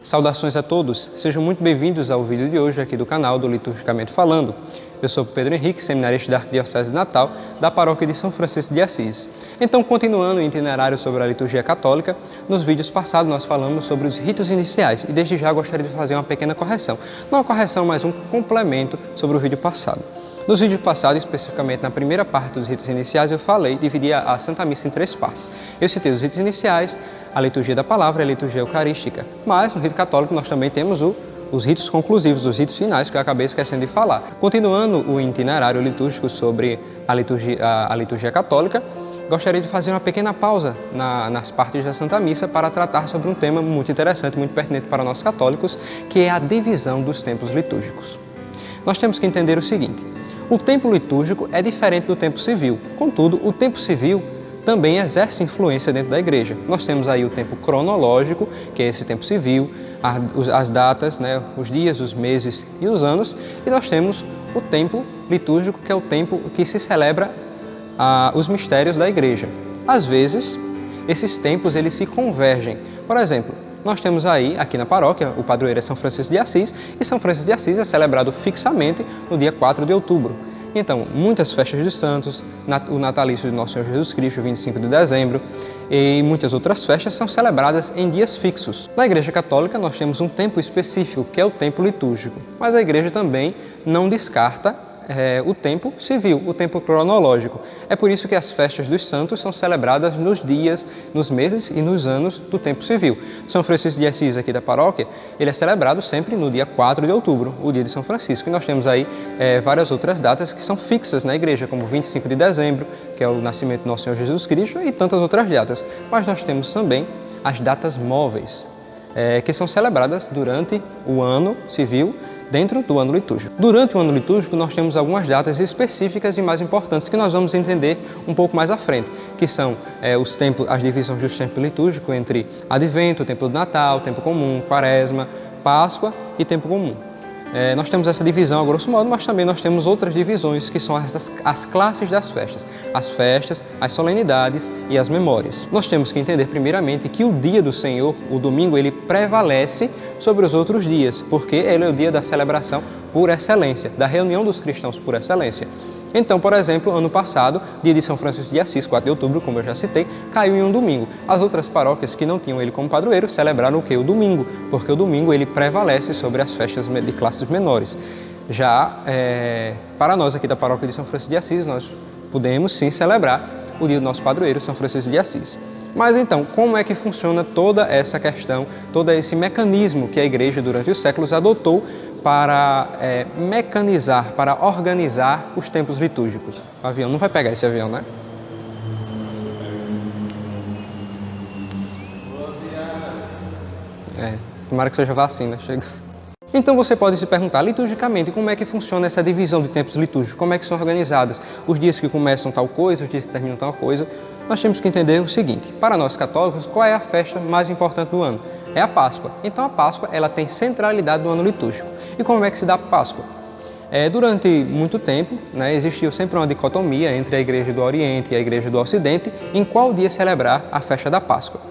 Saudações a todos, sejam muito bem-vindos ao vídeo de hoje aqui do canal do Liturgicamente Falando. Eu sou Pedro Henrique, seminarista da Arquidiocese de Natal, da Paróquia de São Francisco de Assis. Então, continuando o itinerário sobre a liturgia católica, nos vídeos passados nós falamos sobre os ritos iniciais e desde já gostaria de fazer uma pequena correção. Não uma correção, mas um complemento sobre o vídeo passado. Nos vídeos passados, especificamente na primeira parte dos ritos iniciais, eu dividi a Santa Missa em 3 partes. Eu citei os ritos iniciais, a liturgia da palavra e a liturgia eucarística. Mas no rito católico nós também temos os ritos conclusivos, os ritos finais, que eu acabei esquecendo de falar. Continuando o itinerário litúrgico sobre a liturgia católica, gostaria de fazer uma pequena pausa nas partes da Santa Missa para tratar sobre um tema muito interessante, muito pertinente para nós católicos, que é a divisão dos tempos litúrgicos. Nós temos que entender o seguinte: o tempo litúrgico é diferente do tempo civil, contudo, o tempo civil também exerce influência dentro da igreja. Nós temos aí o tempo cronológico, que é esse tempo civil, as datas, né, os dias, os meses e os anos, e nós temos o tempo litúrgico, que é o tempo que se celebra os mistérios da igreja. Às vezes, esses tempos eles se convergem. Por exemplo, nós temos aí, aqui na paróquia, o padroeiro é São Francisco de Assis, e São Francisco de Assis é celebrado fixamente no dia 4 de outubro. Então, muitas festas dos santos, o natalício de Nosso Senhor Jesus Cristo, 25 de dezembro, e muitas outras festas são celebradas em dias fixos. Na Igreja Católica, nós temos um tempo específico, que é o tempo litúrgico, mas a Igreja também não descarta o tempo civil, o tempo cronológico. É por isso que as festas dos santos são celebradas nos dias, nos meses e nos anos do tempo civil. São Francisco de Assis, aqui da paróquia, ele é celebrado sempre no dia 4 de outubro, o dia de São Francisco. E nós temos aí várias outras datas que são fixas na igreja, como 25 de dezembro, que é o nascimento do Nosso Senhor Jesus Cristo, e tantas outras datas. Mas nós temos também as datas móveis, que são celebradas durante o ano civil, dentro do ano litúrgico. Durante o ano litúrgico, nós temos algumas datas específicas e mais importantes que nós vamos entender um pouco mais à frente, que são as divisões dos tempos litúrgicos entre Advento, Tempo do Natal, Tempo Comum, Quaresma, Páscoa e Tempo Comum. Nós temos essa divisão a grosso modo, mas também nós temos outras divisões que são as classes das festas, as solenidades e as memórias. Nós temos que entender primeiramente que o dia do Senhor, o domingo, ele prevalece sobre os outros dias, porque ele é o dia da celebração por excelência, da reunião dos cristãos por excelência. Então, por exemplo, ano passado, dia de São Francisco de Assis, 4 de outubro, como eu já citei, caiu em um domingo. As outras paróquias que não tinham ele como padroeiro celebraram o quê? O domingo, porque o domingo ele prevalece sobre as festas de classes menores. Já para nós aqui da paróquia de São Francisco de Assis, nós podemos sim celebrar o dia do nosso padroeiro, São Francisco de Assis. Mas então, como é que funciona toda essa questão, todo esse mecanismo que a igreja durante os séculos adotou para mecanizar, para organizar os tempos litúrgicos? O avião não vai pegar esse avião, né? Tomara que seja vacina. Chega. Então você pode se perguntar, liturgicamente, como é que funciona essa divisão de tempos litúrgicos? Como é que são organizados? Os dias que começam tal coisa, os dias que terminam tal coisa? Nós temos que entender o seguinte: para nós católicos, qual é a festa mais importante do ano? É a Páscoa. Então a Páscoa ela tem centralidade no ano litúrgico. E como é que se dá a Páscoa? Durante muito tempo, existiu sempre uma dicotomia entre a Igreja do Oriente e a Igreja do Ocidente em qual dia celebrar a festa da Páscoa.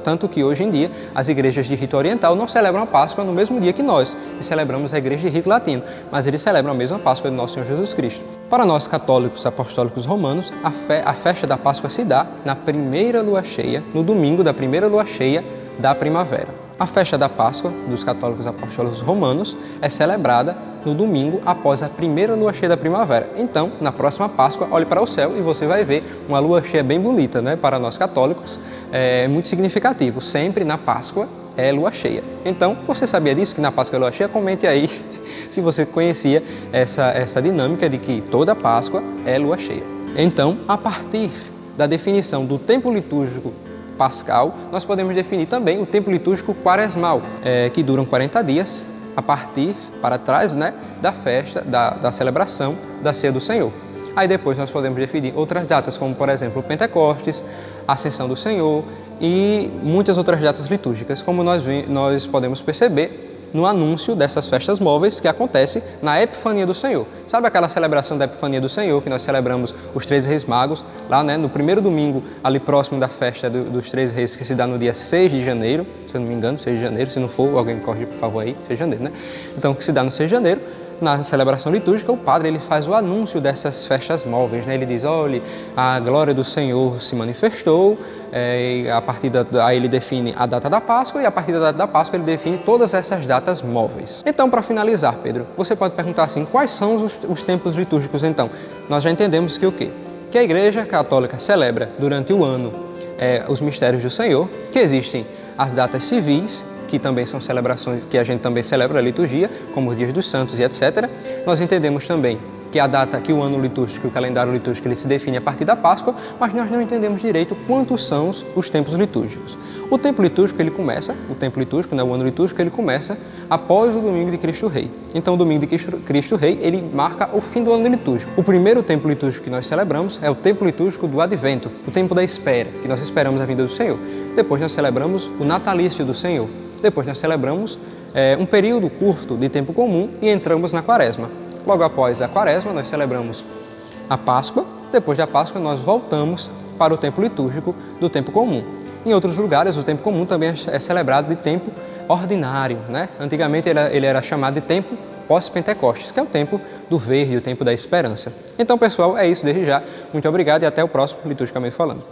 Tanto que hoje em dia as igrejas de rito oriental não celebram a Páscoa no mesmo dia que nós, que celebramos a Igreja de rito latino, mas eles celebram a mesma Páscoa do Nosso Senhor Jesus Cristo. Para nós católicos apostólicos romanos, a festa da Páscoa se dá na primeira lua cheia, no domingo da primeira lua cheia da primavera. A festa da Páscoa dos católicos apostólicos romanos é celebrada no domingo após a primeira lua cheia da primavera. Então, na próxima Páscoa, olhe para o céu e você vai ver uma lua cheia bem bonita, Para nós católicos, é muito significativo. Sempre na Páscoa é lua cheia. Então, você sabia disso, que na Páscoa é lua cheia? Comente aí se você conhecia essa dinâmica de que toda Páscoa é lua cheia. Então, a partir da definição do tempo litúrgico pascal, nós podemos definir também o tempo litúrgico quaresmal, que duram 40 dias a partir, para trás, da festa, da celebração da Ceia do Senhor. Aí depois nós podemos definir outras datas, como por exemplo o Pentecostes, a Ascensão do Senhor e muitas outras datas litúrgicas. Como nós podemos perceber, no anúncio dessas festas móveis que acontece na Epifania do Senhor. Sabe aquela celebração da Epifania do Senhor, que nós celebramos os 3 Reis Magos, lá, né, no primeiro domingo, ali próximo da festa dos 3 Reis, que se dá no dia 6 de janeiro, se eu não me engano, 6 de janeiro, se não for, alguém me corrige, por favor, aí, 6 de janeiro, né? Então, que se dá no 6 de janeiro. Na celebração litúrgica, o padre ele faz o anúncio dessas festas móveis, né? Ele diz, olha, a glória do Senhor se manifestou, e a partir aí ele define a data da Páscoa, e a partir da data da Páscoa ele define todas essas datas móveis. Então, para finalizar, Pedro, você pode perguntar assim, quais são os tempos litúrgicos então? Nós já entendemos que o quê? Que a Igreja Católica celebra durante o ano os mistérios do Senhor, que existem as datas civis, que também são celebrações que a gente também celebra a liturgia, como os dias dos santos e etc. Nós entendemos também que a data, que o ano litúrgico, o calendário litúrgico, ele se define a partir da Páscoa, mas nós não entendemos direito quantos são os tempos litúrgicos. O tempo litúrgico, ele começa, o ano litúrgico, ele começa após o domingo de Cristo Rei. Então, o domingo de Cristo Rei, ele marca o fim do ano litúrgico. O primeiro tempo litúrgico que nós celebramos é o tempo litúrgico do Advento, o tempo da espera, que nós esperamos a vinda do Senhor. Depois nós celebramos o natalício do Senhor. Depois nós celebramos um período curto de tempo comum e entramos na Quaresma. Logo após a Quaresma, nós celebramos a Páscoa. Depois da Páscoa, nós voltamos para o tempo litúrgico do tempo comum. Em outros lugares, o tempo comum também é celebrado de tempo ordinário, né? Antigamente ele era chamado de tempo pós-Pentecostes, que é o tempo do verde, o tempo da esperança. Então, pessoal, é isso desde já. Muito obrigado e até o próximo Liturgicamente Falando.